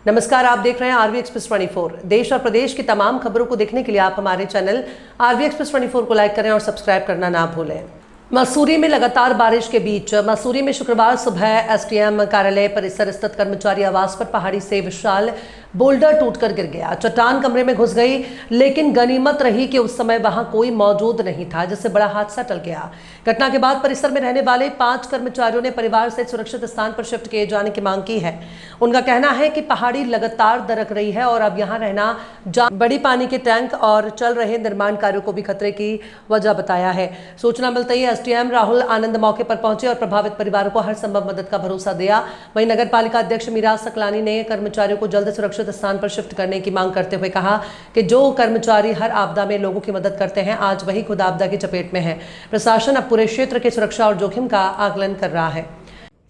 नमस्कार, आप देख रहे हैं आरवी एक्सप्रेस 24। देश और प्रदेश की तमाम खबरों को देखने के लिए आप हमारे चैनल आरवी एक्सप्रेस 24 को लाइक करें और सब्सक्राइब करना ना भूलें। मसूरी में लगातार बारिश के बीच मसूरी में शुक्रवार सुबह एसडीएम कार्यालय परिसर स्थित कर्मचारी आवास पर पहाड़ी से विशाल बोल्डर टूटकर गिर गया। चट्टान कमरे में घुस गई, लेकिन गनीमत रही कि उस समय वहां कोई मौजूद नहीं था, जिससे बड़ा हादसा टल गया। घटना के बाद परिसर में रहने वाले 5 कर्मचारियों ने परिवार से सुरक्षित स्थान पर शिफ्ट किए जाने की मांग की है। उनका कहना है कि पहाड़ी लगातार दरक रही है और अब यहां रहना बड़ी पानी के टैंक और चल रहे निर्माण कार्यों को भी खतरे की वजह बताया है। सूचना मिलते ही एसडीएम राहुल आनंद मौके पर पहुंचे और प्रभावित परिवारों को हर संभव मदद का भरोसा दिया। वहीं नगर पालिका अध्यक्ष मीरा सकलानी ने कर्मचारियों को जल्द सुरक्षित स्थान पर शिफ्ट करने की मांग करते हुए कहा कि जो कर्मचारी हर आपदा में लोगों की मदद करते हैं, आज वही खुद आपदा की चपेट में है। प्रशासन अब पूरे क्षेत्र की सुरक्षा और जोखिम का आकलन कर रहा है।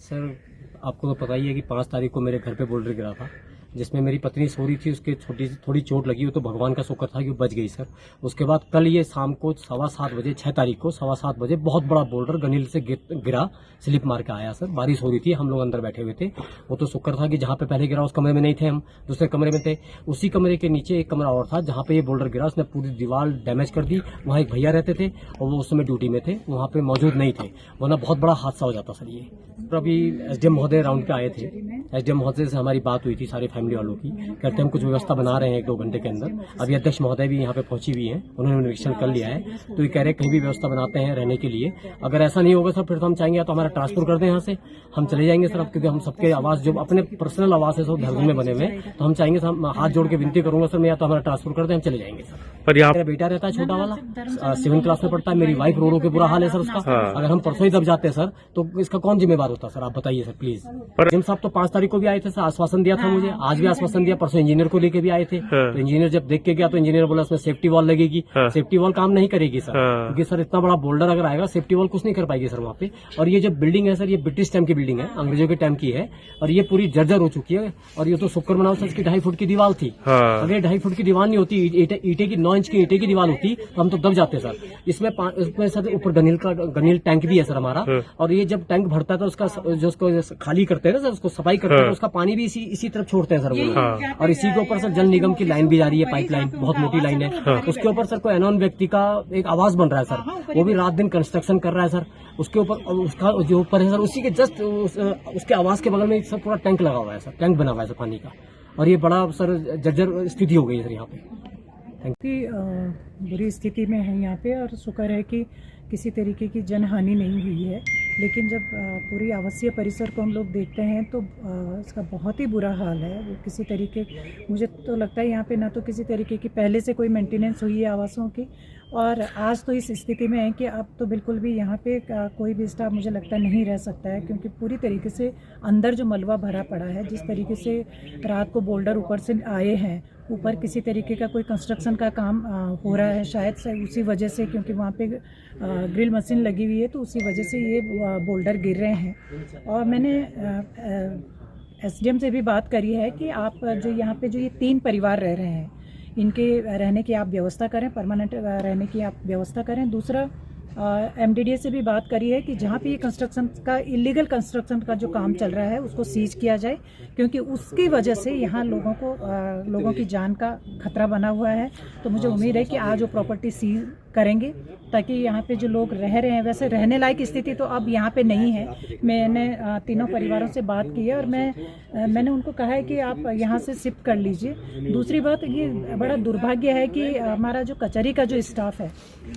सर, आपको तो पता ही है कि 5 तारीख को मेरे घर पे बोल्डर गिरा था, जिसमें मेरी पत्नी सो रही थी। उसके थोड़ी चोट लगी, वो तो भगवान का शुक्र था कि वो बच गई सर। उसके बाद कल ये शाम को 7:15 बजे 6 तारीख को 7:15 बजे बहुत बड़ा बोल्डर गनील से गिरा, स्लिप मार के आया सर। बारिश हो रही थी, हम लोग अंदर बैठे हुए थे। वो तो शुक्र था कि जहाँ पे पहले गिरा उस कमरे में नहीं थे, हम दूसरे कमरे में थे। उसी कमरे के नीचे एक कमरा और था जहाँ पे ये बोल्डर गिरा, उसने पूरी दीवार डैमेज कर दी। वहाँ एक भैया रहते थे और वो उस समय ड्यूटी में थे, वहाँ पे मौजूद नहीं थे, वरना बहुत बड़ा हादसा हो जाता सर ये। तो अभी एसडीएम महोदय राउंड पे आए थे। एसडीएम महोदय से हमारी बात हुई थी सारी फैमिली वालों की, कहते हम कुछ व्यवस्था बना रहे हैं 1-2 घंटे के अंदर। अभी अध्यक्ष महोदय भी यहाँ पे पहुंची हुई हैं, उन्होंने निरीक्षण कर लिया है, तो ये कह रहे कहीं भी व्यवस्था बनाते हैं रहने के लिए। अगर ऐसा नहीं होगा सर, फिर तो हम चाहेंगे तो हमारा ट्रांसफर कर दें यहाँ से, हम चले जाएंगे सर। क्योंकि हम सबके आवास जो अपने पर्सनल आवास है सब धरगुन में बने हुए, तो हम चाहेंगे सर, हाथ जोड़ के विनती करूंगा सर, मैं या तो हमारा ट्रांसफर कर दें, हम चले जाएंगे सर। पर यहाँ मेरा बेटा रहता है छोटा वाला, 7th क्लास में पढ़ता है। मेरी वाइफ रो के बुरा हाल है सर उसका। अगर हम परसों ही दब जाते हैं सर, तो इसका कौन जिम्मेवार होता सर, आप बताइए सर प्लीज। जिम साहब तो 5 तारीख को भी आए थे सर, आश्वासन दिया था मुझे, आज भी आश्वासन दिया, परसों इंजीनियर को लेके भी आए थे। तो इंजीनियर जब देख के गया तो इंजीनियर बोला इसमें सेफ्टी वॉल लगेगी। सेफ्टी वॉल काम नहीं करेगी सर, क्योंकि सर इतना बड़ा बोल्डर अगर आएगा, सेफ्टी वॉल कुछ नहीं कर पाएगी सर वहाँ पे। और ये जो बिल्डिंग है सर, ये ब्रिटिश टाइम की बिल्डिंग है, अंग्रेजों के टाइम की है, और ये पूरी जर्जर हो चुकी है। और ये तो शुक्र मनाओ सर, इसकी 2.5 फुट की दीवार थी। अगर 2.5 फुट की दीवार नहीं होती, ईटे की 9 इंच की ईटे की दीवार होती, तो हम तो दब जाते सर। इसमें सर ऊपर गनील टैंक भी है सर हमारा। और ये जब टैंक भरता है तो उसका जो उसको खाली करते हैं ना सर, उसको सफाई करते हैं, तो उसका पानी भी इसी तरफ छोड़ते हैं सर वो लोग। और इसी के ऊपर सर जल निगम की लाइन भी जा रही है, पाइपलाइन बहुत मोटी लाइन है। उसके ऊपर सर कोई अनोन व्यक्ति का एक आवास बन रहा है सर, वो भी रात दिन कंस्ट्रक्शन कर रहा है सर। उसके ऊपर उसका जो ऊपर है सर, उसी के जस्ट उसके आवास के बगल में सर पूरा टैंक लगा हुआ है सर, टैंक बना हुआ है सर पानी का। और ये बड़ा सर जर्जर स्थिति हो गई है सर यहाँ पे। बुरी स्थिति में है यहाँ पे, और शुक्र है कि किसी तरीके की जनहानि नहीं हुई है। लेकिन जब पूरी आवासीय परिसर को हम लोग देखते हैं तो इसका बहुत ही बुरा हाल है। वो किसी तरीके, मुझे तो लगता है यहाँ पे ना तो किसी तरीके की पहले से कोई मेंटेनेंस हुई है आवासों की, और आज तो इस स्थिति में है कि अब तो बिल्कुल भी यहाँ पे कोई भी स्टाफ मुझे लगता नहीं रह सकता है, क्योंकि पूरी तरीके से अंदर जो मलबा भरा पड़ा है, जिस तरीके से रात को बोल्डर ऊपर से आए हैं, ऊपर किसी तरीके का कोई कंस्ट्रक्शन का काम हो रहा है शायद से, उसी वजह से, क्योंकि वहाँ पे ग्रिल मशीन लगी हुई है, तो उसी वजह से ये बोल्डर गिर रहे हैं। और मैंने एसडीएम से भी बात करी है कि आप जो यहाँ पे जो ये 3 परिवार रह रहे हैं, इनके रहने की आप व्यवस्था करें, परमानेंट रहने की आप व्यवस्था करें। दूसरा, एमडीडीए से भी बात करी है कि जहाँ पे ये कंस्ट्रक्शन का, इलीगल कंस्ट्रक्शन का जो काम चल रहा है, उसको सीज किया जाए, क्योंकि उसकी वजह से यहाँ लोगों की जान का खतरा बना हुआ है। तो मुझे उम्मीद है कि आज वो प्रॉपर्टी सीज करेंगे, ताकि यहाँ पे जो लोग रह रहे हैं, वैसे रहने लायक स्थिति तो अब यहाँ पे नहीं है। मैंने 3 परिवारों से बात की है और मैंने उनको कहा है कि आप यहाँ से शिफ्ट कर लीजिए। दूसरी बात, ये बड़ा दुर्भाग्य है कि हमारा जो कचहरी का जो स्टाफ है,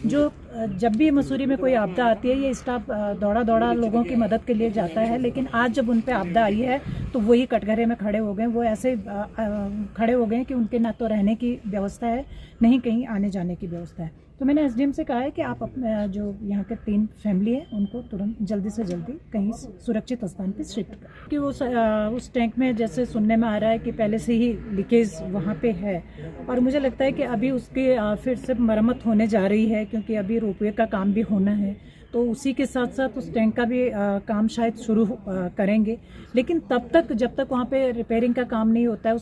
जो जब भी मसूरी में कोई आपदा आती है, ये स्टाफ दौड़ा लोगों की मदद के लिए जाता है, लेकिन आज जब उन पे आपदा आई है तो वही कटघरे में खड़े हो गए। वो ऐसे खड़े हो गए कि उनके ना तो रहने की व्यवस्था है, नहीं कहीं आने जाने की व्यवस्था है। तो मैंने एसडीएम से कहा है कि आप अपने जो यहाँ के 3 फैमिली है, उनको तुरंत जल्दी से जल्दी कहीं सुरक्षित स्थान पे शिफ्ट करें। कि उस टैंक में जैसे सुनने में आ रहा है कि पहले से ही लीकेज वहाँ पे है, और मुझे लगता है कि अभी उसकी फिर से मरम्मत होने जा रही है, क्योंकि अभी रोपवे का काम भी होना है, तो उसी के साथ साथ उस टैंक का भी काम शायद शुरू करेंगे। लेकिन तब तक, जब तक वहाँ पे रिपेयरिंग का काम नहीं होता है,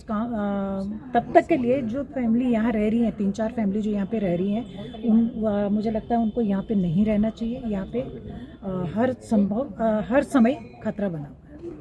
तब तक के लिए जो फैमिली यहाँ रह रही हैं, 3-4 फैमिली जो यहाँ पे रह रही हैं, मुझे लगता है उनको यहाँ पे नहीं रहना चाहिए। यहाँ पे हर समय खतरा बना।